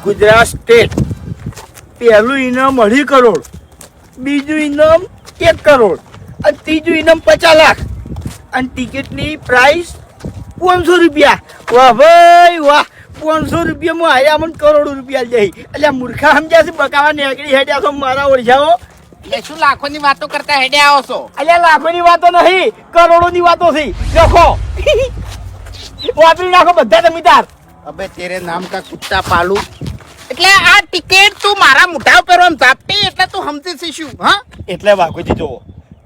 Gujarat state પહેલું ઇનામ 2.5 કરોડ, બીજું ઇનામ 1 કરોડ અને ત્રીજું ઇનામ 50 લાખ અને ટિકિટની પ્રાઇસ 500 રૂપિયા. વાહ ભાઈ વાહ, 500 રૂપિયામાં આયા મને કરોડો રૂપિયા જઈ. એટલે મૂર્ખા સમજ્યા છે, બકાવા નીકળી હેડ્યા છો મારા ઓળખાઓ. એટલે શું લાખોની વાતો કરતા હેડે આવો છો? અલ્યા લાખોની વાતો નહીં, કરોડોની વાતો છે. લખો વાપરી નાખો બધા તમે તાર. અબે તેરે નામ કા કુત્તા પાલુ. એટલે આ ટિકિટ તું મારા મોઢા ઉપર આમ ઝાપટી એટલે તું સમજી છે શું? હા, એટલે વાઘોજી જોવો,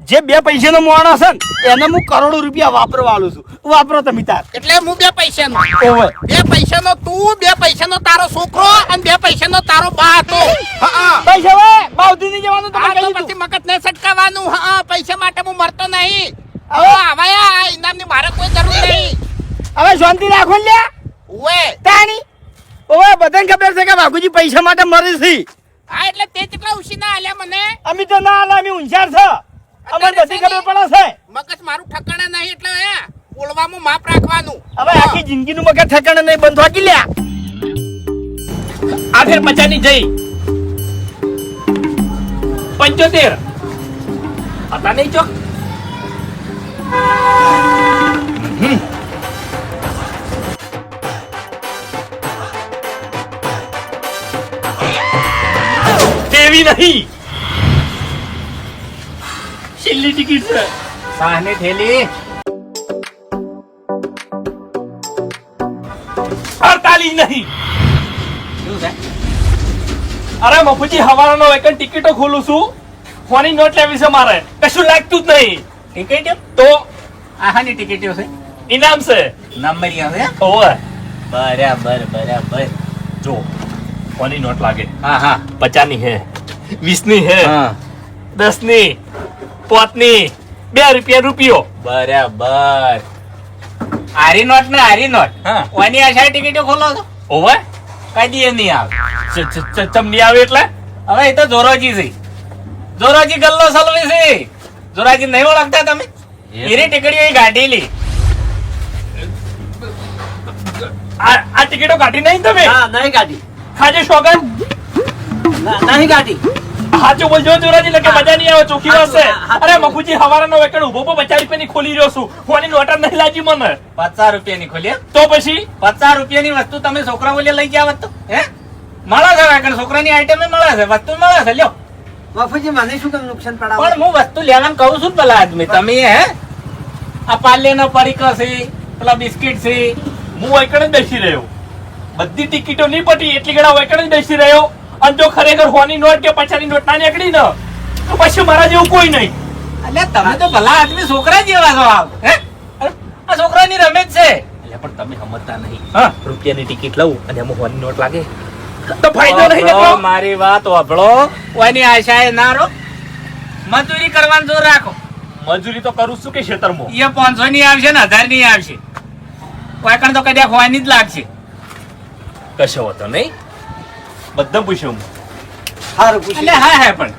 જે 2 પૈસાનો માણસ છે ને એને હું કરોડો રૂપિયા વાપરવા આલું છું. વાપરો તમે તાર. એટલે હું 2 પૈસાનો, ઓવે 2 પૈસાનો તું, 2 પૈસાનો તારો છોકરો અને 2 પૈસાનો તારો બા હતો. હા, પૈસા વે બાવથી નહીં જવાનું. આ તો પછી મગજ ને સટકાવાનું. હા, પૈસા માટે હું મરતો નહીં. હવે આવાયા આ ઇનામની મારે કોઈ જરૂર નહીં. હવે શાંતિ રાખો ને લ્યા. ઓએ તાણી ઓવે બધાને ખબર છે કે વાઘોજી પૈસા માટે મરે છે. હા, એટલે તે કેટલા ઉશીના આલ્યા મને? અમે તો ના આલા, અમે ઊંચાર છે. અમને બધી ખબર પડે છે. મગજ મારું ઠકાણે નહીં એટલે હે બોલવામાં માપ રાખવાનું. હવે આખી જિંદગીનું મગજ ઠકાણે નહીં, બંધ વાગી લ્યા. આ ફેર 50 ની જઈ 75 હતા નહીં ચોક. દેવી નહીં, છેલ્લી ટિકિટ છે. સાહને થેલી 48 નહીં. શું છે? અરે મફુજી, હવારાનો વેકન ટિકિટો ખોલું છું. ફોની નોટ લેવી છે મારે, કશું લાગતું જ નહીં. ટિકિટ તો આહાની ટિકિટ છે, ઇનામ છે. નંબરિયા છે. ઓવે બરાબર બરાબર. જો ફોની નોટ લાગે. હા હા 50 ની હે, 20 ની હે, હા 10 ની, 5 ની, 2 રૂપિયા રૂપિયો. બરાબર. આરી નોટ ને આરી નોટ. હા. ઓની આશા ટિકિટો ખોલો છો? ઓવે કઈ દી નહીં આવે. ચમની આવે એટલે હવે એ તો જોરોજી છે. જોરોજી ગલ્લો સલવે છે. જોરાજી નહીં ઓળખતા તમે? એની ટીકડીઓ એ ગાઢેલી. આ ટિકિટો કાઢી નહીં તમે? નહીં ગાડી, ખાજે શોગન. નહીં ગાડી. હાચું બોલજો જોરાજી, લગે મજા નહીં આવે. ચોખ્ખી વાત છે. હા. અરે મફુજી, હવારાનો વેકણ ઉભો 50 રૂપિયાની ખોલી રહ્યો છું. ફોની નોટ નહીં લાગી મને. 50 રૂપિયાની ખોલી. તો પછી 50 રૂપિયાની વસ્તુ તમે છોકરા બોલે લઈ જાવ તો હે મળે છે? વાગણ છોકરાની આઈટમ મળે છે, વસ્તુ મળે છે. લ્યો. બાપુજી મને શું કેમ નુકસાન પડાવે? પણ હું વસ્તુ લેવાનું કહું છું. પેલા આદમી તમે હે આ પાર્લેનો પડીકો છે, પેલા બિસ્કિટ છે. હું વેકણ જ બેસી રહ્યો. બધી ટિકિટો નહીં પટી એટલી ઘણા વેકણ જ બેસી રહ્યો. અને જો ખરેખર હોની નોટ કે 50 ની નોટ ના નીકળી ને તો પછી મારા જેવું કોઈ નહીં. એટલે તમે તો ભલા આદમી છોકરા જેવા છો. આવ હે આ છોકરાની રમેશ છે. એટલે પણ તમે સમજતા નહીં. હા, રૂપિયાની ટિકિટ લઉં અને એમાં હોની નોટ લાગે તો ફાયદો નહીં વાપરો, નીકળો. મારી વાત વાપરો. કોઈની આશા એ ના રહો. મજૂરી કરવાનું જોર રાખો. મજૂરી તો કરું છું કે ખેતરમાં. એ 500 ની આવશે ને 1000 ની આવશે. વાયકણ તો કદાચ હોવાની જ લાગશે. કશો હોતો નહીં. બધા પૂછ્યું હું. સારું પૂછ્યું. એટલે હા હા પણ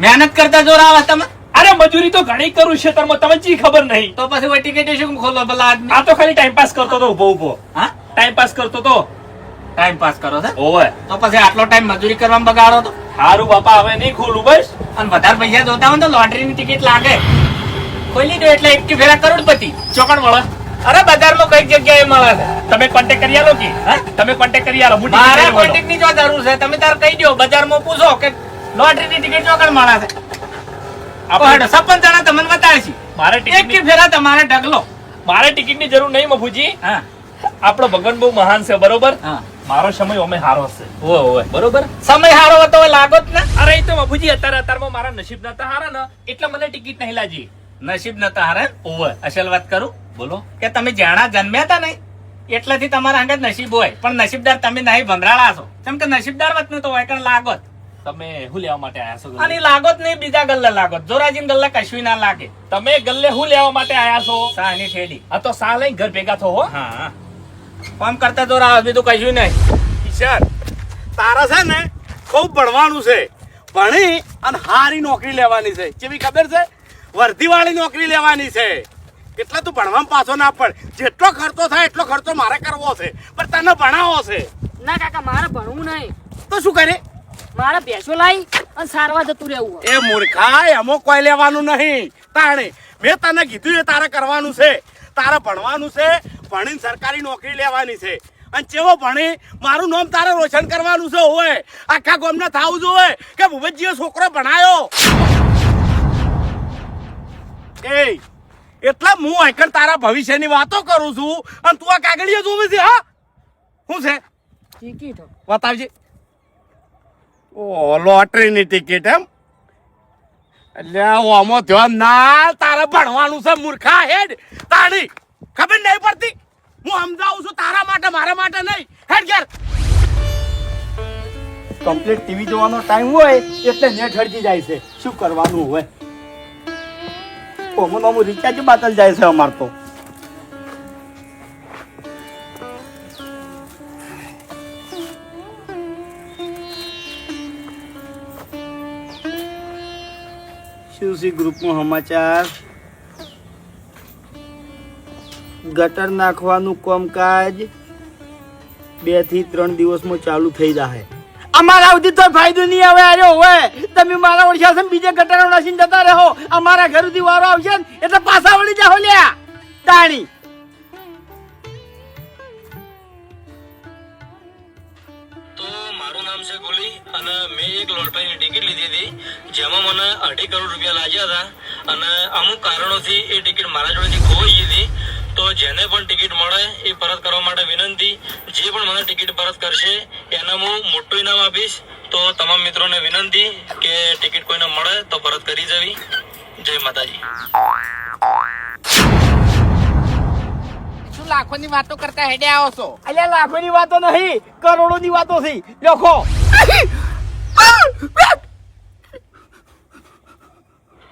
મહેનત કરતા જોર આવે તમે. અરે મજૂરી તો ઘણી કરું ખેતરમાં, તમને ચી ખબર નહીં. તો પછી ઓય ટિકિટ શું ખોલો ભલા આદમી? આ તો ખાલી ટાઈમ પાસ કરતો તો ઉભો ઉભો. હા, ટાઈમ પાસ કરતો તો. ટાઈમ પાસ કરો છો? ઓવે તો પછી આટલો ટાઈમ મજૂરી કરવામાં બગાડો તો. હારું બાપા, હવે નહીં ખોલું બસ. અને વધારે પૈસા જોતા હોય તો લોટરીની ટિકિટ લાગે. ખોલી દો એટલે 1 ફેરા કરોડપતિ. ચોકડ મળે. અરે બજારમાં કઈ જગ્યાએ મળે છે. તમે કોન્ટેક્ટ કરી આલો કે હા? તમે કોન્ટેક્ટ કરી આલો. હું મારા ticket લઈ કોન્ટેક્ટ ની જો જરૂર છે તમે તાર કહી દો. બજારમાં પૂછો કે લોટરીની ટિકિટ ચોકડ મળે છે. આપણે 56 જણા તમને બતાવશે. મારે એક ટિકિટ ફેરા તમારે ઢગલો. મારે ટિકિટની જરૂર નહીં મફુજી. હા આપણો ભગવાન બહુ મહાન છે, બરોબર. હા મારો સમય ઓમે હારો છે, ઓય ઓય. બરોબર. સમય હારો હતો હોય લાગો જ ને. અરે એ તો મફુજી અત્યારમાં મારા નસીબ નતા હારા ને એટલે મને ટિકિટ નહીં લાગી. નસીબ નતા હારે. ઓવે અસલ વાત કરું બોલો. કે તમે જાણા જન્મ્યા હતા ને એટલાથી તમારા હાંગત નસીબ હોય. પણ નસીબદાર તમે નહીં ભંધરાળા છો. કેમ કે નસીબદાર વત ને તો વાયકણ લાગો જ. તમે શું લેવા માટે આયા છો? અને લાગો જ નહીં બીજા ગલ્લે લાગો. જોરાજીન ગલ્લે કશું ના લાગે. તમે ગલ્લે શું લેવા માટે આયા છો? સાની થેલી. આ તો સા લઈને ઘર ભેગા થો હો. હા કામ કરતા જોરા આવે બીજું કશું નહીં. કિશન, તારા છે ને ખૂબ ભણવાનું છે. ભણી અને સારી નોકરી લેવાની છે. કેવી ખબર છે? વર્ધીવાળી નોકરી લેવાની છે. એટલે તું ભણવામાં પાછો ના પડ. જેટલો ખર્ચો થાય એટલો ખર્ચો મારે કરવો છે, પણ તને ભણાવો છે. ના કાકા મારે ભણવું નહીં, તો શું કરે? મારે ભેંસો લાવી અને સારવા જતું રહેવું. એ મૂર્ખા, એમાં કોઈ લેવાનું નહીં. તાણે મેં તને કીધું એ તારે કરવાનું છે. તારે ભણવાનું છે, ભણીને સરકારી નોકરી લેવાની છે. અને ચેવો ભણી મારું નામ તારે રોશન કરવાનું છે. હોય આખા ગામને થાવું જોઈએ કે ભૂપતજીએ છોકરો ભણાયો. એ એટલે હું આખર તારા ભવિષ્યની વાતો કરું છું અને તું આ કાગળિયા જોવે છે. હા, શું છે? ટિકિટ બતાવજે. ઓ, લોટરીની ટિકિટ એમ? એટલે આમાં ધ્યાન ના, તારે ભણવાનું છે મૂર્ખા. હેડ તાણી ખબર નહીં પડતી. હું સમજાવું છું તારા માટે, મારા માટે નહીં. હેડ ઘેર. કમ્પ્લીટ ટીવી જોવાનો ટાઈમ હોય એટલે નેટ હળજી જાય છે. શું કરવાનું હોય? ઓમનું રિચાર્જ બાતલ જાય છે અમાર તો. શિવસી ગ્રુપમાં સમાચાર. ગટર નાખવાનું કામકાજ 2 થી 3 દિવસમાં ચાલુ થઈ જાય. અમારા સુધી તો ફાયદો નહીં આવે. આર્યો હોય તમે મારા ઓળખ્યા છે, બીજે ગટરો નાસીને જતા રહો. અમારા ઘર સુધી વારો આવશે ને એટલે પાછા વળી જાઓ લ્યા તાણી. તો મારું નામ છે ગોલી અને મેં એક લોટરીની ટિકિટ લીધી હતી જેમાં મને 2.5 કરોડ રૂપિયા લાગ્યા હતા અને અમુક કારણોથી એ ટિકિટ મારા જોડેથી ખોવાઈ ગઈ હતી. તો જેને પણ ટિકિટ મળે એ પરત કરવા માટે વિનંતી. જે પણ મને ટિકિટ પરત કરશે એને હું મોટું ઇનામ આપીશ. તો તમામ મિત્રોને વિનંતી કે ટિકિટ કોઈને મળે તો પરત કરી જવી. જય માતાજી. લાખોની વાતો કરતા હેડે આવો છો? અલ્યા લાખોની વાતો નહીં, કરોડોની વાતો છે. લખો.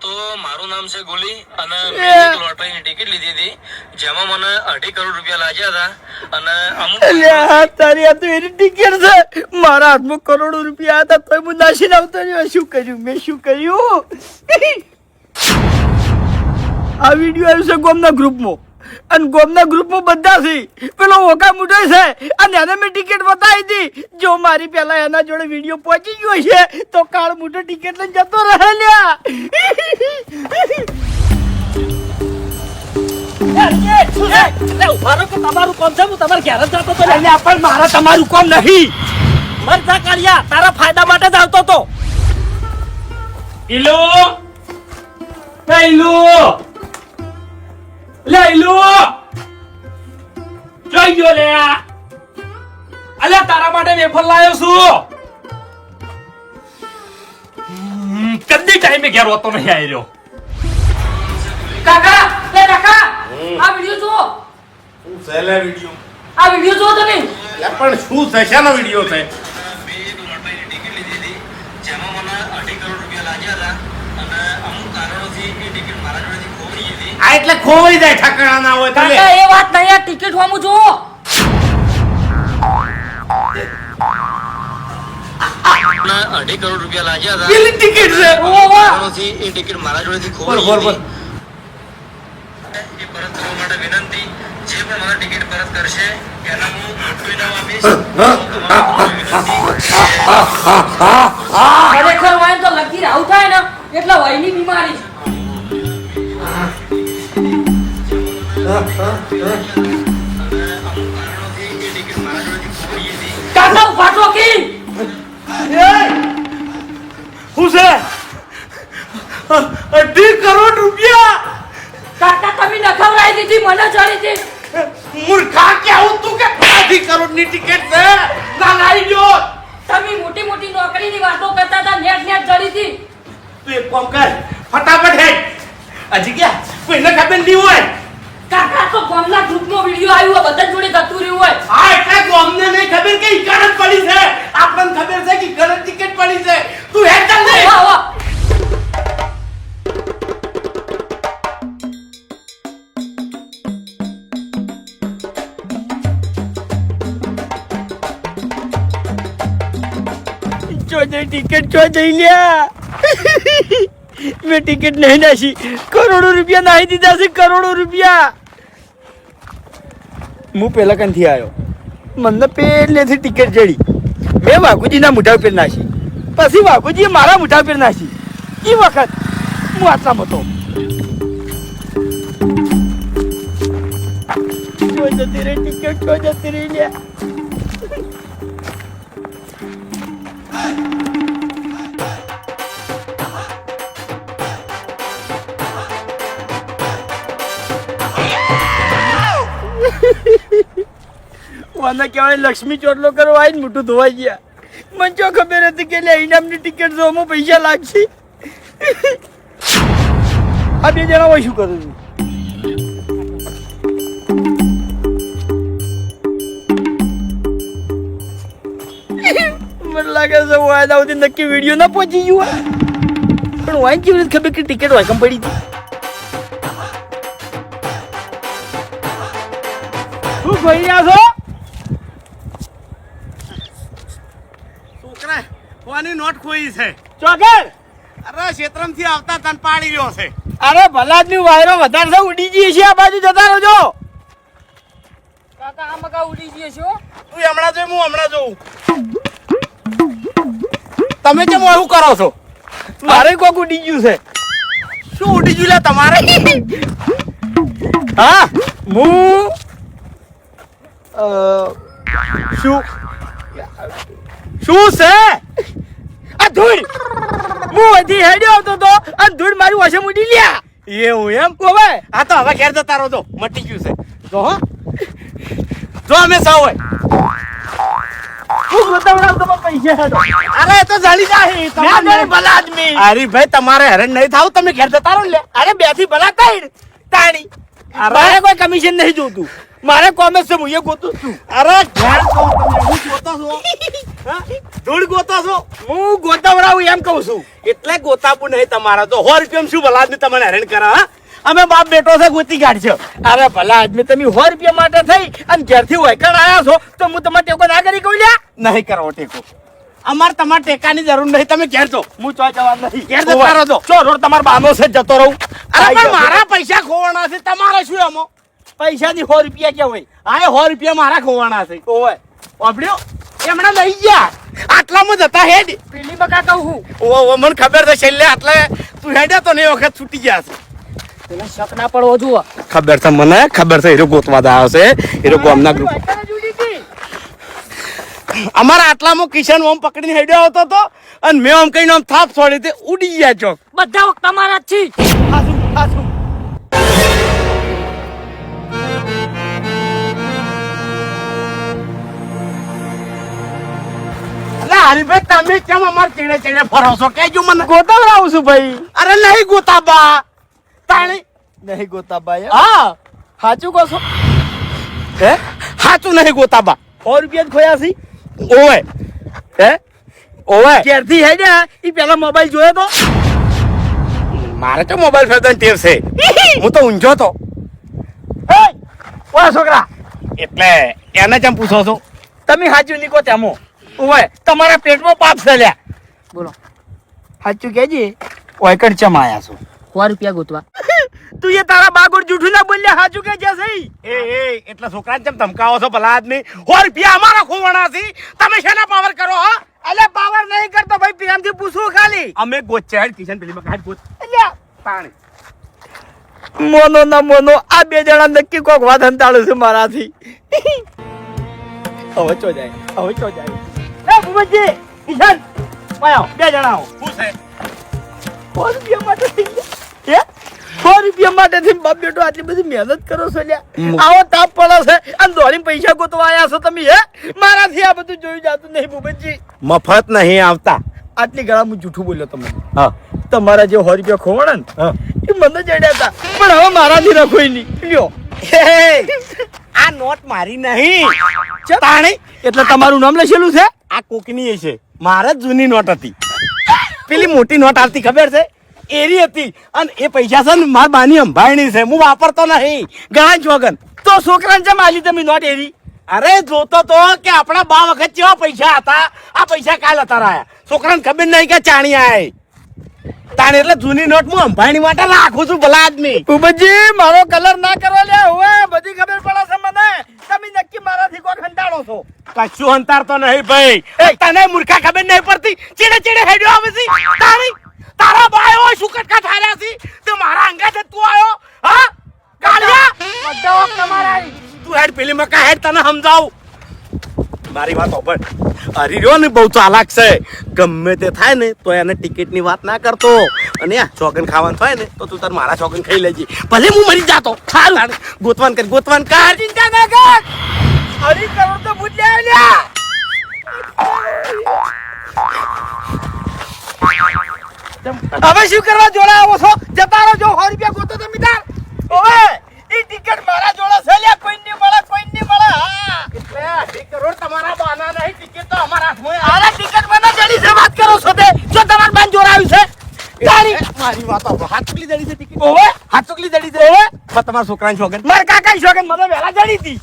તો મારું નામ છે ગોલી અને મેં એક લોટરીની ટિકિટ લીધી હતી જેમાં મને 2.5 કરોડ રૂપિયા લાગ્યા હતા અને અમુક અલ્યા તારી આ તો એની ટિકિટ છે. મારા હાથમાં કરોડો રૂપિયા હતા તો હું નાસી આવતો રહ્યો. શું કર્યું મેં? શું કર્યું? આ વિડીયો આવ્યો છે ગોમના ગ્રુપમાં અને ગોમના ગ્રુપમાં બધા છે. પેલો ઓકા મુઠો છે અને એને મેં ટિકિટ બતાવી હતી. જો મારી પેલા એના જોડે વિડીયો પહોંચી ગયો છે તો કાળ મુઠો ટિકિટ લઈને જતો રહે લ્યા. તમારું કોમ છે, હું તમારે ઘેર જ જતો હતો. અલ્યા પણ મારા તમારું કોમ નહીં. મરજા કાઢ્યા, તારા ફાયદા માટે જ આવતો હતો. ઈલો એ ઈલો લે ઈલો જોઈ ગયો લે. અલ્યા તારા માટે વેફર લાવ્યો છું. કદી ટાઈમે ઘેર હોતો નહીં આવ્યો. કાકા એ કાકા આ વિડિયો જુઓ. શું છે લે વિડીયો? આ વિડિયો જુઓ તમે. પણ શું છે? શેનો વિડીયો છે? મેં એક લોટરીની ટિકિટ લીધી હતી જેમાં મને 2.5 કરોડ રૂપિયા લાગ્યા હતા અને અમુક કારણોથી એ ટિકિટ મારા જોડેથી ખોવાઈ ગઈ હતી. આ એટલે ખોવાઈ જાય, ઠકાણા ના હોય. કાકા એ વાત નહીં, આ ટિકિટ હોમું જુઓ. મને 2.5 કરોડ રૂપિયા લાગ્યા હતા. પેલી ટિકિટ છે. કારણોથી એ ટિકિટ મારા જોડેથી ખોવાઈ ગઈ હતી. એ પરત કરવા માટે વિનંતી. જે પણ મને ટિકિટ પરત કરશે એના હું મોટું ઇનામ આપીશ. તો તમામ વિનંતી. ખરેખર હોય તો લગી આવું થાય ને એટલે વયની બીમારી છે. કાકા ફાટો કી શું છે? 2.5 કરોડ રૂપિયા. કાકા તમે નખવરાઈ દીધી, મને ચડી હતી. મૂર્ખા કેવું તું કે 2.5 કરોડની ટિકિટ છે? ના લાઈ જો. તમે મોટી મોટી નોકરીની વાતો કરતા હતા, નેટ નેટ ચડી હતી. તું એક કામ કર, ફટાફટ હેડ. હજી ક્યાં કોઈને ખબર નહીં હોય. કાકા તો ગામના ગ્રુપનો વિડિયો આવ્યો, બધા જોડે ગતું રહ્યું હોય. આ એટલે અમને નહીં ખબર કે ઈકણ જ પડી છે. આપણને ખબર છે કે ઈકણ જ ટિકિટ પડી છે. તું હેડ ચાલ ને. વાહ વાહ. ટિકિટ ચો જઈ લ્યા. મેં ટિકિટ નહીં નાસી, કરોડો રૂપિયા નાહી દીધા છે. કરોડો રૂપિયા. હું પેલા કંથી આવ્યો મને પહેલેથી ટિકિટ ચડી. મેં વાઘુજીના મોઢા ઉપર નાખી, પછી વાઘુજીએ મારા મોઢા ઉપર નાખી. એ વખત હું આટલામાં હતો. જો જતી રહી ટિકિટ, જો જતી રહી લ્યા. મને કહેવાય લક્ષ્મી ચોટલો કરવા આવીને મોટું ધોવાઈ ગયા. મને ચો ખબર હતી કે ઇનામની ટિકિટ જોવામાં પૈસા લાગશે. આ બે જણા હોય શું કરું છું? મને લાગે છે વાયદા સુધી નક્કી વિડીયો ના પહોંચી ગયો. પણ વાય કેવી રીતે ખબર કે ટિકિટ હોય કમ પડી હતી? શું કહી રહ્યા છો? છોકરા કોની નોટ ખોઈ છે? ચોગર! અરે ક્ષેત્રમથી આવતા તન પાડી રહ્યો છે. અરે ભલાદની વાયરો વધારે છે, ઉડી જઈએ છે. આ બાજુ જતા રહેજો. કાકા આ મકા ઉડી ગયો છો? તું હમણાં જોઈ, હું હમણાં જોઉં. તમે કેમ એવું કરો છો? મારે કોક ઉડી ગયું છે. શું ઉડી ગયું લે તમારે? હા, હું શું શું છે આ ધૂળ? હું અહીંથી હેડ્યો આવતો તો અને ધૂળ મારી વશે મૂડી લ્યા. એવું એમ? હવે હા તો હવે ઘેર જતા રહો. તો મટી ગયું છે. જો હો, જો અમે સૌ હોય. હું બતાવડાવ તમે પૈસા હેડો. અરે એ તો જાણી જાય. મેં ભલા આદમી. અરે ભાઈ તમારે હેરાન નહીં થાવ, તમે ઘેર જતા રહો લે. અરે બે થી ભલા તાણી તાણી. મારે કોઈ કમિશન નહીં જોતું. મારે કોમેસ છે, હું એ ગોતું છું. અરે ઘેર કહું તમે હું ગોતો છો? હા? ધૂળ ગોતો છો? હું ગોતાવડાવું એમ કહું છું. એટલે ગોતાપું નહીં તમારા તો 100 રૂપિયા શું ભલા આદમી તમને હેરાન કરે? હા, અમે બાપ બેટો છે, ગોતી કાઢશે. અરે ભલા આદમી, તમે 100 રૂપિયા માટે થઈ અને ઘેરથી વૈકણ આવ્યા છો તો હું તમારે ટેકો ના કરી કહું લ્યા? નહીં કરવો ટેકો. અમારે તમારે ટેકાની જરૂર નહીં. તમે ઘેર છો. હું ચો જવા નહીં. ઘેર જતા રહો છો. ચો રોડ તમારા બાનો છે, જતો રહું. અરે પણ મારા પૈસા ખોવાના છે, તમારે શું એમાં? પૈસાની 100 રૂપિયા ક્યાં હોય? હા, 100 રૂપિયા મારા ખોવાના છે. ઓય વાપર્યો એમણે લઈ ગયા. આટલામાં જતા હેડ. પેલી બકા કહું હું ઓ મને ખબર છે છેલ્લે આટલે તું હેડ્યા તો ને એ વખત છૂટી ગયા છે. પેલા શક ના પડવો જુઓ. ખબર છે મને, ખબર છે. હીરો ગોતવા આવ્યો છે. હીરો ગામના ગ્રુપ. અમારા આટલામાં કિશન ઓમ પકડીને હેડ્યો આવતો હતો અને મેં ઓમ કહીને આમ થાપ છોડી તે ઉડી ગયા ચોક. બધા તમારા જ છે. હાસું હાસું. અરે હરીભાઈ તમે કેમ અમાર ચેડે ચેડે ફરો છો? કહેજો મને. ગોતાવડાવું છું ભાઈ. અરે નહીં ગોતાબા તાણી. નહીં ગોતાબાઈ. હા, સાચું કહો છો? હે સાચું નહીં ગોતાબા. 100 રૂપિયા જ ખોયા છે. ઓવે હે ઓવે ઘેરથી હેડ્યા એ પેલા મોબાઈલ જોયો તો? મારે તો મોબાઈલ ફેરવાની ટેવ છે. હું તો ઊંઝો તો. હે ઓય છોકરા, એટલે એને કેમ પૂછો છો? તમે સાચું નીકો તેમાં. ઓય તમારા પેટમાં પાપ છે લ્યા. બોલો સાચું કહેજે. ઓય કણ ચમ આયા છો? 100 રૂપિયા ગોતવા. તું એ તારા બાગોર જૂઠું ના બોલ્યા, સાચું કે છે સહી? એ એટલે છોકરાને કેમ ધમકાવો છો ભલા આદમી? 100 રૂપિયા અમારા ખોવાના છે. તમે શેના પાવર કરો? હા, અલ્યા પાવર નહીં કરતો ભાઈ, પ્રેમથી પૂછવું ખાલી. અમે ગોચ્યા કિશન પેલી માં ગોત અલ્યા પાણી. મોનો ના મોનો, આ બે જણા નક્કી કોક વાત હંતાળું છે મારાથી. હવે ચો જાય, હવે ચો જાય. એ ભૂપતજી, કિશન, આવો બે જણા આવો. શું છે? 100 રૂપિયા માટે થઈ ગયા. હે 100 રૂપિયા માટે થી બાપ બેટો આટલી બધી મહેનત કરો છો લ્યા? આવો તાપ પડે છે અને દોડીને પૈસા ગોતવા આવ્યા છો તમે? હે મારાથી આ બધું જોયું જાતું નહીં ભૂપતજી. મફત નહીં આવતા. આટલી ગળા હું જૂઠું બોલ્યો તમને. હા તમારા જે 100 રૂપિયા ખોવાણા ને હા. એ મને જડ્યા હતા, પણ હવે મારાથી રખોઈ નહીં લ્યો. આ નોટ મારી નહીં તાણી. એટલે તમારું નામ લખેલું છે? આ કોકની છે. મારે જ જૂની નોટ હતી. પેલી મોટી નોટ આવતી ખબર છે? એરી હતી. અને એ પૈસા છે ને મારા બાની અંભાણી છે. હું વાપરતો નહીં ગણા જ વગર. તો છોકરાને જેમ આલી તમે નોટ એરી? અરે જોતો તો કે આપણા બા વખત કેવા પૈસા હતા, આ પૈસા કાલ હતા રહ્યા. છોકરાને ખબર નહીં કે ચાણી આય. તાણ એટલે જૂની નોટ હું અંબાણી માટે રાખું છું ભલા આદમી. ભૂપતજી મારો કલર ના કરો લે હવે બધી ખબર પડે છે મને તમે નક્કી મારાથી કોઈ ખંડાળો છો. કશું અંતારતો નહીં ભાઈ. તને મૂર્ખા ખબર નહીં પડતી ચીડે ચીડે હેડ્યો આવે છે તારી તારા બાયો શું કટકા થાર્યા છે તે મારા અંગાતે તું આયો હા કાળિયા બધા તમારા તું હેડ પેલી મકા હેડ તને સમજાવું મારી વાત સાંભળ. હરી રહ્યો ને બહુ ચાલાક છે ગમે તે થાય ને તો એને ટિકિટની વાત ના કરતો અને આ ચોકન ખાવાનું થાય ને તો તું તાર મારા ચોકન ખાઈ લેજે ભલે હું મરી જાતો. હાલ ગોતવાન કર ચિંતા ના કર હરી કરોડ તો ભૂત લે લ્યા. હવે શું કરવા જોડા આવો છો જતા રહો જો 100 રૂપિયા ગોતો તમે તાર. ઓવે ઈ ટિકિટ મારા જોડે છે લ્યા કોઈ નહીં મળે હા. એટલે 2 કરોડ તમારા બાના નહીં ટિકિટ તો અમારા હાથમાં આના ટિકિટ મને જડી છે વાત કરો છો તે જો તમાર બાન જોડાવ્યું છે તારી મારી વાત સાંભળો. હાથ ચૂકલી જડી છે ટિકિટ ઓવે હાથ ચૂકલી જડી છે ઓવે તમારા છોકરાની છોકન માર કાકા શોગન મને વેલા જડી હતી.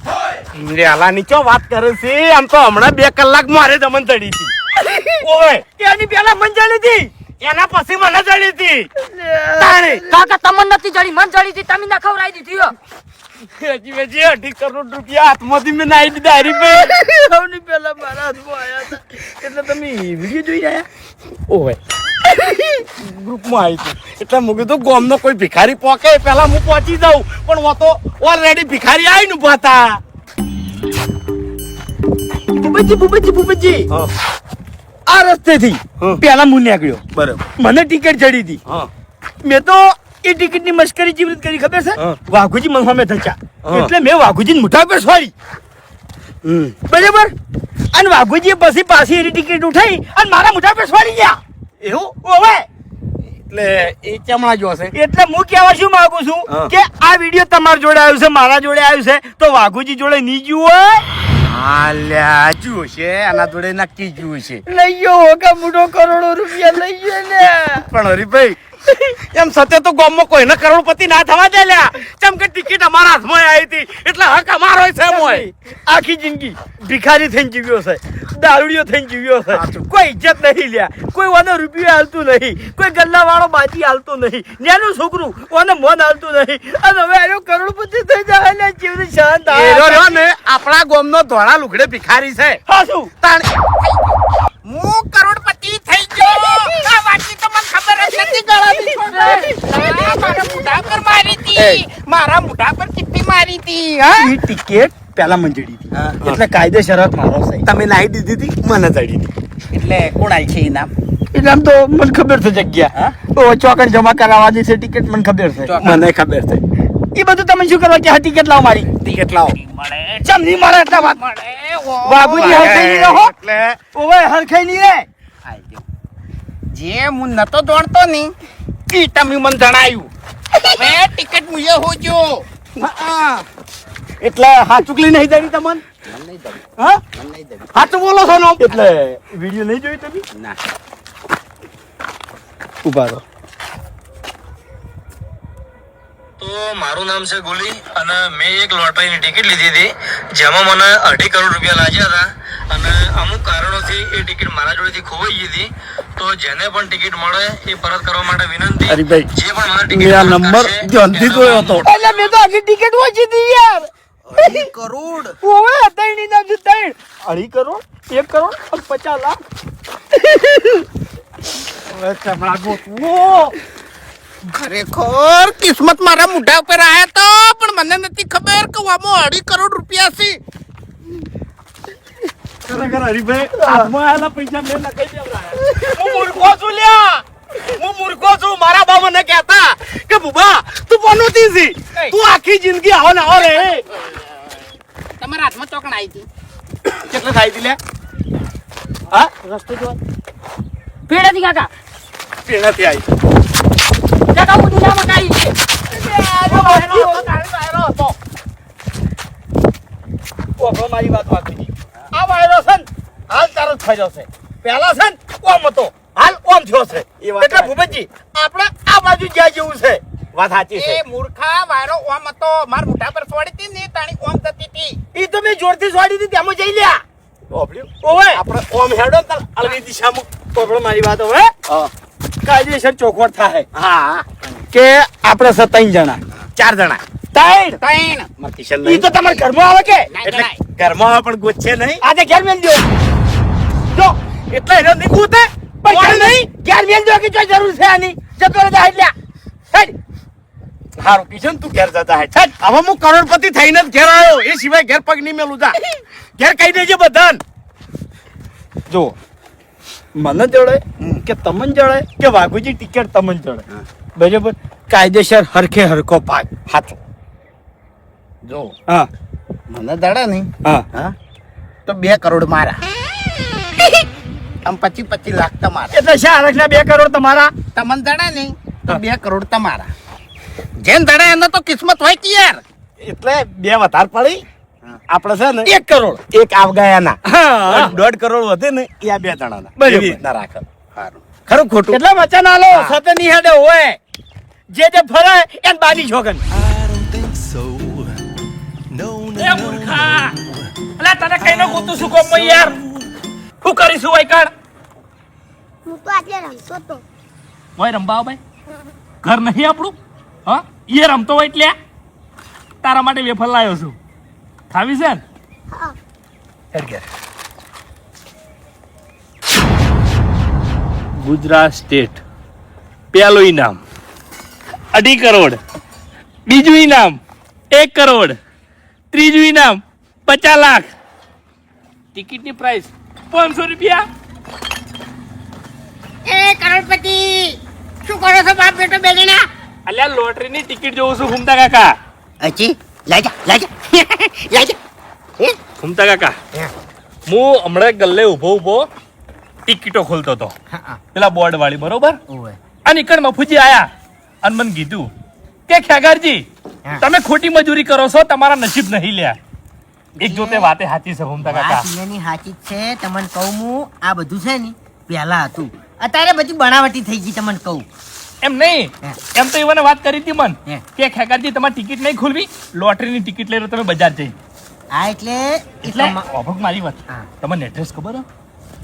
રેલા નીચો વાત કરે છે આમ તો હમણાં 2 કલાક મારે દમન ચડી હતી. ઓય એની પેલા મને જડી હતી. એના પછી મને ચડી હતી તાણે કાકા તમને નથી જડી મન જડી હતી તમે ના ખવડાવી દીધી હો. હજી 2.5 કરોડ રૂપિયા હાથમાંથી મેં નાઈ દીધા હરીભાઈ. સૌની પેલા મારા હાથમાં આયા હતા એટલે તમે વિડિયો જોઈ રહ્યા. ઓય ગ્રુપમાં આવી હતી એટલે હું કીધું ગામનો કોઈ ભિખારી પોકે પેલા હું પહોંચી જાઉં પણ હું તો ઓલરેડી ભિખારી આવીને ઉભા હતા. ભૂપતજી આ રસ્તેથી હા. પેલા હું નીકળ્યો બરાબર મને ટિકિટ જડી હતી. હા મેં તો એ ટિકિટ ની મસ્કરી જેવી રીતે કરી ખબર છે હા. વાઘુજી મને સામે થચા હા. એટલે મેં વાઘુજી મુઠા પર છોડી બરાબર અને વાઘુજી પછી પાછી એની ટિકિટ ઉઠાઈ અને મારા મુઠા પર છોડી ગયા. એવું ઓવે એટલે એ ચમડા જો હશે એટલે હું કહેવા શું માંગુ છું હા. કે આ વિડીયો તમારા જોડે આવ્યું છે મારા જોડે આવ્યું છે તો વાઘુજી જોડે નહીં જ્યું હોય હાલ્યા જુ છે આના જોડે નક્કી જુ છે લઈ ગયો કે મોટો કરોડો રૂપિયા લઈ ગયો ને પણ હરીભાઈ એમ સત્ય તો ગામમાં કોઈને કરોડપતિ ના થવા દે લ્યા ચમ કે ટિકિટ અમારા હાથમાં આવી હતી એટલે હક અમારો છે મોય. આખી જિંદગી ભિખારી થઈને જીવ્યો છે દારૂડિયો થઈને જીવ્યો છે સાચું. કોઈ ઇજ્જત નહીં લ્યા કોઈ ઓને રૂપિયો હાલતું નહીં કોઈ ગલ્લા વાળો બાજી હાલતું નહીં નાનું છોકરું ઓને મન હાલતું નહીં અને હવે આયો કરોડપતિ થઈ જાય ને જીવની શાંત એરો રહ્યો ને આપણા ગામનો ધોળા લુગડે ભિખારી છે હા શું તાણ હું કરોડપતિ થઈ ગયો આ વાતની તો મને ખબર જ નથી ગળાની મારા મોઢા પર મારી હતી મારા મોઢા પર ચીપ્પી મારી હતી હા ઈ ટિકિટ પેલા મંજડી હતી એટલે કાયદેસર હક મારો છે તમે નાઈ દીધી હતી મને ચડી હતી એટલે કોણ આવી છે ઇનામ એટલે આમ તો મને ખબર છે જગ્યા ઓ ચોકડ જમા કરાવવાની છે ટિકિટ મને ખબર છે મને ખબર છે એ બધું તમે શું કરવા કે હા ટિકિટ લાવો મારી ટિકિટ લાવો ચમ નહીં મળે એટલા વાત બાબુજી હરખાઈ નહીં રહો એટલે ઓવે હરખાઈ નહીં રે જે હું નતો દોડતો ને ઈ તમે મને જણાયું હવે ટિકિટ મુએ હોજો એટલે હા ચુકલી નહીં દેવી તમને હા હાચું બોલો છો ને એટલે વિડિયો નહીં જોઈ તમે ના ઉભા રહો તો મારું નામ છે ગોલી અને મેં એક લોટરીની ટિકિટ લીધી હતી જેમાં મને 2.5 કરોડ રૂપિયા લાગ્યા હતા અને અમુક કારણોથી એ ટિકિટ મારા જોડેથી ખોવાઈ ગઈ હતી તો જેને પણ ટિકિટ મળે એ પરત કરવા માટે વિનંતી. હરીભાઈ, જે પણ મને મેં આ ટિકિટ નંબર ધ્યાનથી જોયો હતો એટલે મેં તો આખી ટિકિટ વાંચી હતી યાર 2.5 કરોડ ઓવે ત્રણની નામ છે 2.5 કરોડ 1 કરોડ અને 50 લાખ હવે ચમડા ગોતવો ખરેખર કિસ્મત મારા મોઢા ઉપર આયા તો પણ મને નથી ખબર કે આમાં 2.5 કરોડ રૂપિયા છે ખરેખર હરીભાઈ હાથમાં આયેલા પૈસા મેં નખાઈ દેવડાયા. હું મૂર્ખો છું લ્યા હું મૂર્ખો છું મારા બા મને કહેતા કે બુબા તું પનોતી છી તું આખી જિંદગી આવો ને આવો રે તમારા હાથમાં ચોકણ આવી હતી કેટલે થાય તી લ્યા હા રસ્તો જો પેડેથી કાકા પેણાથી આવી કાકા હું દુનિયામાં કાઈ છે ઓફરો મારી વાત વાગી આ વાયરો છે ને હાલ તારો જ થયો છે પહેલા છે ને ઓમ હતો હાલ ઓમ થયો છે એટલે ભૂપતજી આપણે આ બાજુ જ્યાં જેવું છે વાત સાચી છે એ મૂર્ખા વાયરો ઓમ હતો મારા મોઢા પર છોડી હતી ને તાણી ઓમ થતી હતી ઈ તો મેં જોરથી છોડી દીધી તેમાં જઈ લ્યા ઓભળ્યું ઓવે આપણે ઓમ હેડો ને તાર અલગી દિશામાં ઓફરો મારી વાત હવે હા કાયદેસર ચોખવટ થાય હા કે આપણે 7 જણા 4 જણા ત્રણ મારા કિશન ઈ તો તમારા ઘરમાં આવે કે એટલે ઘરમાં પણ ગોચે નહીં આજે ઘેર મેલ દો જો એટલે એને નહીં ગોતે પૈસા નહીં ઘેર મેલ દો કે જો જરૂર છે આની જતો રહે લ્યા હેડ હારું કિશન તું ઘેર જતા હે છટ હવે હું કરોડપતિ થઈને જ ઘેર આવ્યો એ સિવાય ઘેર પગ નહીં મેલું જા ઘેર કહી દેજે બધાને જો મને જડે કે તમને જડે કે વાઘુજી ટિકિટ તમને જડે બરાબર કાયદેસર હરખે હરખો પાક હાથો જો હા મને દડા નહીં હા હા તો 2 કરોડ મારા આમ 25 લાખ તમારા એટલે શા આરક્ષના 2 કરોડ તમારા તમને દડા નહીં તો 2 કરોડ તમારા જેન દડા એનો તો કિસ્મત હોય કે યાર એટલે 2 વધાર પડી આપણે છે ને 1 કરોડ એક આવગાયાના હા 1.5 કરોડ વધે ને એ આ 2 જણાના બરાબર. એવી રીતના રાખે સારું ખરું ખોટું કેટલા વચન આલો હા. સતે ની હેડે હોય જે ફરે એન બાની છોકન એ મૂર્ખા અલા તને કઈ ન ગોતું શું કોમ યાર શું કરીશું વૈકણ હું તો આજે રમતો તો ઓય રંબાવ ભાઈ ઘર નહીં આપણું હા એ રમતો હોય એટલે તારા માટે વેફર લાવ્યો છું ખાવી છે ને હા હેડ ઘેર. ગુજરાત સ્ટેટ પહેલું ઇનામ 2.5 કરોડ બીજું ઇનામ 1 કરોડ ત્રીજું ઇનામ 50 લાખ ટિકિટની પ્રાઇસ 500 રૂપિયા એ કરોડપતિ શું કરો છો બાપ બેટો બે જણા અલ્યા લોટરીની ટિકિટ જોઉં છું ઘૂમતા કાકા અચી લાજા ઘૂમતા કાકા હું હમણાં ગલ્લે ઊભો ટિકિટો ખોલતો હતો પેલા બોર્ડ વાળી બરોબર અને ઈકણ મફુજી આયા અને મને કીધું કે ખેગારજી તમે ખોટી મજૂરી કરો છો તમારા નસીબ નહીં લ્યા એક જોતે વાતે સાચી છે ઘૂમતા કાકા એની સાચી જ છે તમને કહું હું આ બધું છે ને પહેલા હતું અત્યારે બધી બનાવટી થઈ ગઈ તમને કહું એમ નહીં એમ તો એવાને વાત કરી હતી મન હે. કે ખેગારજી તમારી ટિકિટ નહીં ખોલવી લોટરીની ટિકિટ લઈને તમે બજાર જઈ આ એટલે એટલે અભોગ મારી વાત હા. તમને એડ્રેસ ખબર હે?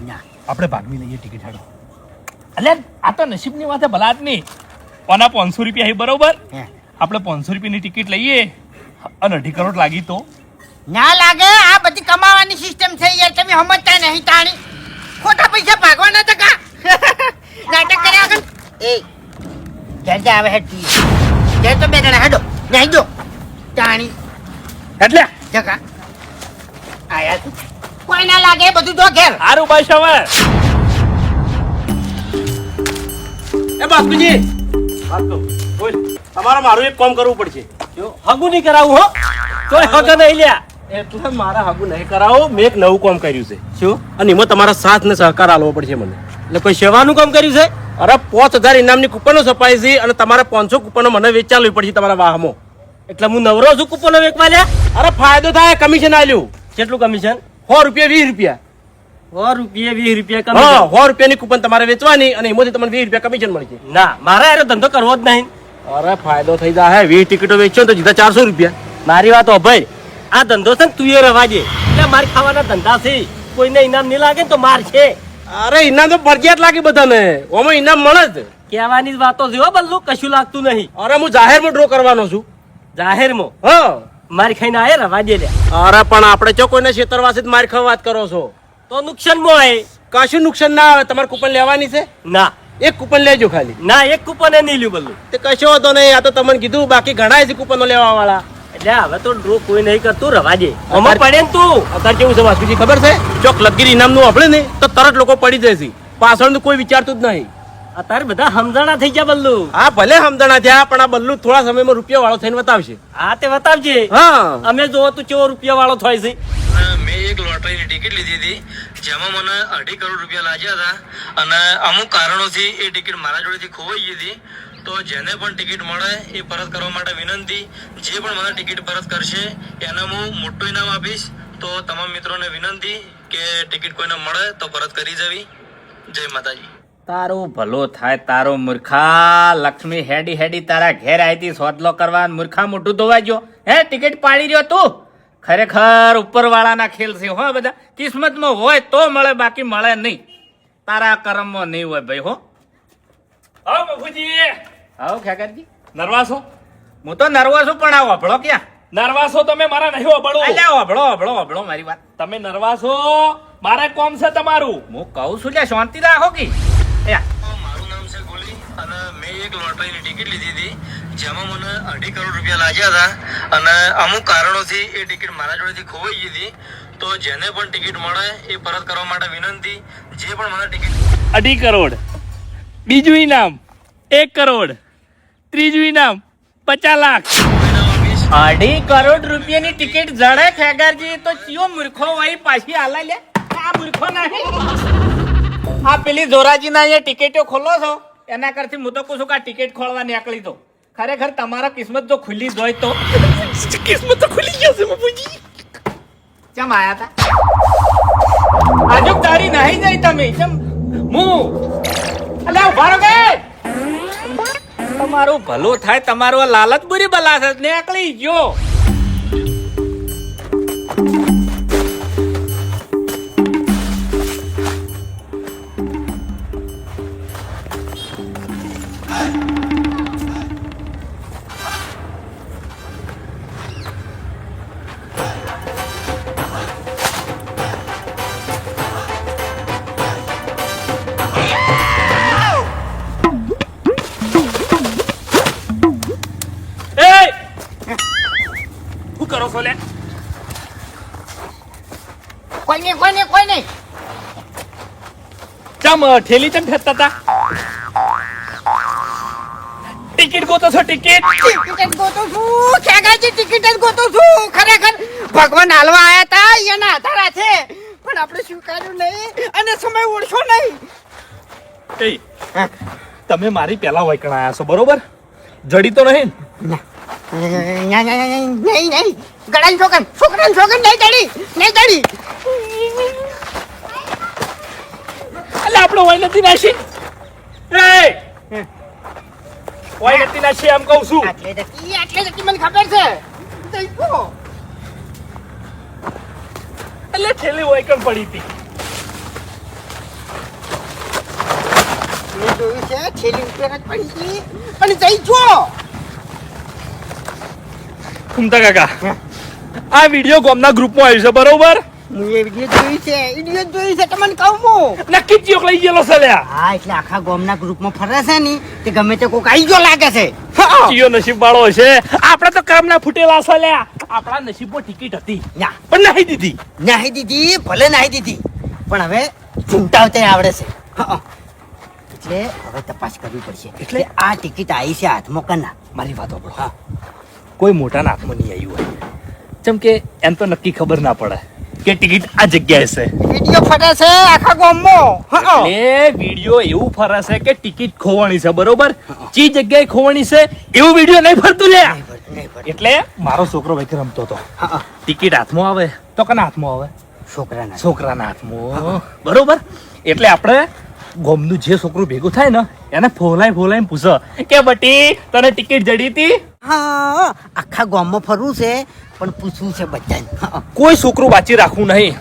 ના આપણે ભાગવી લઈએ ટિકિટ હાડો અલ્યા આ તો નસીબની વાત છે ભલા આદમી ઓના 500 રૂપિયા હે બરોબર હે. આપણે 500 રૂપિયાની ટિકિટ લઈએ અને 2.5 કરોડ લાગી તો ના લાગે આ બધી કમાવાની સિસ્ટમ છે યાર તમે સમજતા નહીં તાણી ખોટા પૈસા ભાગવાના તો કા નાટક કર્યા વગર એ ઘેર જા આવે હેડ ઘેર તો બે જણા હેડો નહીં દો તાણી એટલે જગા આયા તું કોઈ ના લાગે બધું તો ઘેર હારું બસ હવે એ બાપુજી તમારે મારું એક કામ કરવું પડશે હગું નહીં કરાવું હો તોય હગ નહીં લ્યા એટલે મારા હાગુ નહીં કરાવો મેં એક નવું કામ કર્યું છે શું અને એમાં તમારા સાથ ને સહકાર આલવો પડશે મને એટલે કોઈ સેવાનું કામ કર્યું છે અરે 5000 ઇનામની કૂપનો છપાઈ છે અને તમારે 500 કૂપનો મને વેચાલવી પડશે તમારા વાહમાં એટલે હું નવરો છું કૂપનો વેચવા લ્યા અરે ફાયદો થાય કમિશન આલ્યું કેટલું કમિશન 100 રૂપિયા 20 રૂપિયા 100 રૂપિયા 20 રૂપિયા હા કમિશન 100 રૂપિયાની કૂપન તમારે વેચવાની અને એમાંથી તમને 20 રૂપિયા કમિશન મળશે ના મારે એનો ધંધો કરવો જ નહીં અરે ફાયદો થઈ જાય 20 ટિકિટો વેચશો ને તો જીતા 400 રૂપિયા મારી વાત હો ભાઈ આ ધંધો છે ને તું એ રવા દે એટલે મારે ખાવાના ધંધા છે કોઈને ઇનામ નહીં લાગે ને તો માર છે અરે ઇનામ તો ફરજિયાત લાગે બધાને ઓમાં ઇનામ મળે જ કહેવાની જ વાતો છે હો બલ્લુ કશું લાગતું નહીં અરે હું જાહેરમાં ડ્રો કરવાનો છું જાહેરમાં હા મારી ખાઈને આયા રવા દે લ્યા અરે પણ આપણે ચો કોઈને છેતરવાસી જ માર ખાવા વાત કરો છો તો નુકસાનમાં હોય કશું નુકસાન ના આવે તમારે કૂપન લેવાની છે ના એક કૂપન લેજો ખાલી ના એક કૂપન એ નહીં લ્યું બલ્લુ તે કશો હતો નહીં આ તો તમને કીધું બાકી ઘણા છે કૂપનો લેવા વાળા એટલે હવે તો ડ્રો કોઈ નહીં કરતું રવા દે આમાં પડે ને તું અત્યારે કેવું છે વાસુજી ખબર છે ચોક લગીરી ઇનામ નું આપણે ને તો તરત લોકો પડી જશે પાછળ કોઈ વિચારતું જ નહીં અત્યારે બધા સમજણા થઈ ગયા બલ્લુ હા ભલે સમજણા થયા પણ આ બલ્લુ થોડા સમયમાં રૂપિયા વાળો થઈને બતાવશે હા તે બતાવજે હા અમે જોવો તું કેવો રૂપિયા વાળો થાય છે મેં એક લોટરીની ટિકિટ લીધી હતી જેમાં મને 2.5 કરોડ રૂપિયા લાગ્યા હતા અને અમુક કારણોથી એ ટિકિટ મારા જોડેથી ખોવાઈ ગઈ હતી તો જેને પણ ટિકિટ મળે એ પરત કરવા માટે વિનંતી જે પણ મને ટિકિટ પરત કરશે એને હું મોટું ઇનામ આપીશ તો તમામ મિત્રોને વિનંતી કે ટિકિટ કોઈને મળે તો પરત કરી જવી જય માતાજી તારું ભલો થાય તારો મૂર્ખા લક્ષ્મી હેડી હેડી તારા ઘેર આવી સોદલો કરવા મૂર્ખા મોટું ધોવા ગયો હે ટિકિટ પાડી રહ્યો તું ખરેખર ઉપરવાળાના ખેલ છે હો બધા કિસ્મતમાં હોય તો મળે બાકી મળે નહીં તારા કર્મમાં નહીં હોય ભાઈ હો હા બાપુજી આવો ખેગરજી. નરવાસો હું તો નર્વસ છું પણ આ ઓભળો ક્યાં? નરવાસો તમે મારા નહીં વબડો અલ્યા ઓભળો મારી વાત. તમે નરવાસો મારા કોમ છે તમારું. હું કહું છું લ્યા શાંતિ રાખો કે મારું નામ છે ગોલી અને મેં એક લોટરીની ટિકિટ લીધી હતી જેમાં મને 2.5 કરોડ રૂપિયા લાગ્યા હતા અને અમુક કારણોથી એ ટિકિટ મારા જોડેથી ખોવાઈ ગઈ હતી. તો જેને પણ ટિકિટ મળે એ પરત કરવા માટે વિનંતી. જે પણ મને ટિકિટ 2.5 કરોડ, બીજું ઇનામ 1 કરોડ, ત્રીજું ઇનામ 50 લાખ. 2.5 કરોડ રૂપિયાની ટિકિટ જડે ખેગરજી તો ચિયો મૂર્ખો હોય પાછી આલા લે. આ મૂર્ખો નહીં. આ પેલી જોરાજી ના અહીંયા ટિકિટો ખોલો છો એના કરતી હું તો કહું છું કે આ ટિકિટ ખોલવા નીકળી તો ખરેખર તમારા કિસ્મત જો ખુલ્લી જ હોય તો. કિસ્મત તો ખુલી ગયો છે બાપુજી. ચમ આયા તા આજુ તારી નહીં જઈ તમે ચમ હું અલ્યા ઉભા રહો કે તમારું ભલું થાય તમારું આ લાલચ બુરી બલા છે નીકળી ગયો. શું કરો છો લે? કોઈ નહીં ચમ ઠેલી ચમ ફેરતા હતા? ટિકિટ ગોતો છો ટિકિટ? ટિકિટ જ ગોતું છું ખેગાજી, ટિકિટ જ ગોતું છું. ખરેખર ભગવાન હાલવા આયા તા એના આધારા છે પણ આપણે સ્વીકાર્યું નહીં અને સમય ઓળશો નહીં. એ તમે મારી પહેલા વૈકણ આયા છો બરોબર? જડી તો નહીં નહીં ગળાની છોકરાની છોકરી નહીં ચડી. એટલે આપણો વય નથી નાશી. વય નથી નાશી એમ કહું છું. આટલે જતી મને ખબર છે. દેખો એટલે ઠેલી વૈકણ પડી હતી. મેં જોયું છે છેલ્લી ઉપર જ પડી હતી પણ જઈ છો. ઘૂમતા કાકા આ વિડિયો ગોમના ગ્રુપમાં આવ્યું છે બરોબર? હું એ વિડીયો જોયું છે તમને કહું હું. નક્કી ચિયોક લઈ ગયેલો છે લ્યા. હા એટલે આખા ગામના ગ્રુપમાં ફરે છે ને તે ગમે તે કોક આઈ ગયો લાગે છે. ચિયો નસીબ વાળો હશે. આપણે તો કામના ફૂટેલા છે લ્યા. આપણા નસીબમાં ટિકિટ હતી ના પણ નહીં દીધી. નાહી દીધી ભલે નાહી દીધી પણ હવે ચૂંટાવતે આવડે છે. એટલે હવે તપાસ કરવી પડશે. એટલે આ ટિકિટ આવી છે હાથમાં કના. મારી વાત સાંભળો. હા કોઈ મોટાના હાથમાં નહીં આવ્યું હોય જેમ કે એમ તો નક્કી ખબર ના પડે કે ટિકિટ આ જગ્યાએ છે. વિડીયો ફરે છે આખા ગામમાં. એટલે વિડિયો એવું ફરે છે કે ટિકિટ ખોવાણી છે બરોબર? ચી જગ્યાએ ખોવાણી છે એવું વિડિયો નહીં ફરતું લ્યા. એટલે મારો છોકરો વૈકે રમતો હતો. ટિકિટ હાથમાં આવે તો કના હાથમાં આવે? છોકરાના હાથમાં બરોબર? એટલે આપણે ગોમનું જે છોકરું ભેગું થાય ને એને ફોલાઈ પૂછે કે બટી તને ટિકિટ જડી હતી? હા આખા ગામમાં ફરવું છે પણ પૂછવું છે બધાને. કોઈ છોકરું બાચી રાખવું નહીં.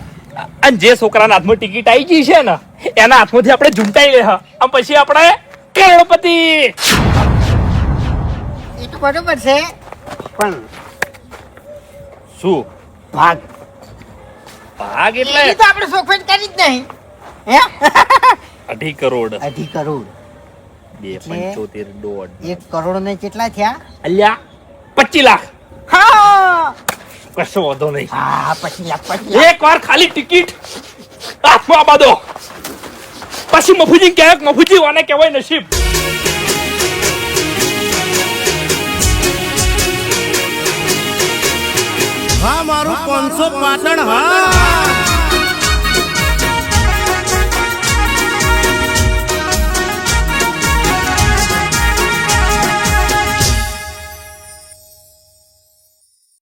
અને જે છોકરાના હાથમાં ટિકિટ આવી ગઈ છે ને એના હાથમાંથી આપણે ઝૂંટાઈ લે આમ પછી આપણે કરોડપતિ. એ તો બરોબર છે પણ શું ભાગ એટલે એ તો આપણે સોફેટ કરી જ નહીં. હે 2.5 કરોડ 2.5 કરોડ 2.75 દોઢ 1 કરોડ ને કેટલા થયા? અલ્યા 25 લાખ. હા કશો વાંધો નહીં. હા 25 લાખ. એક વાર ખાલી ટિકિટ હાથમાં આપવા દો પછી મફુજી ક્યાંક મફુજી વાને કહેવાય નસીબ. હા મારું 500 પાટણ. હા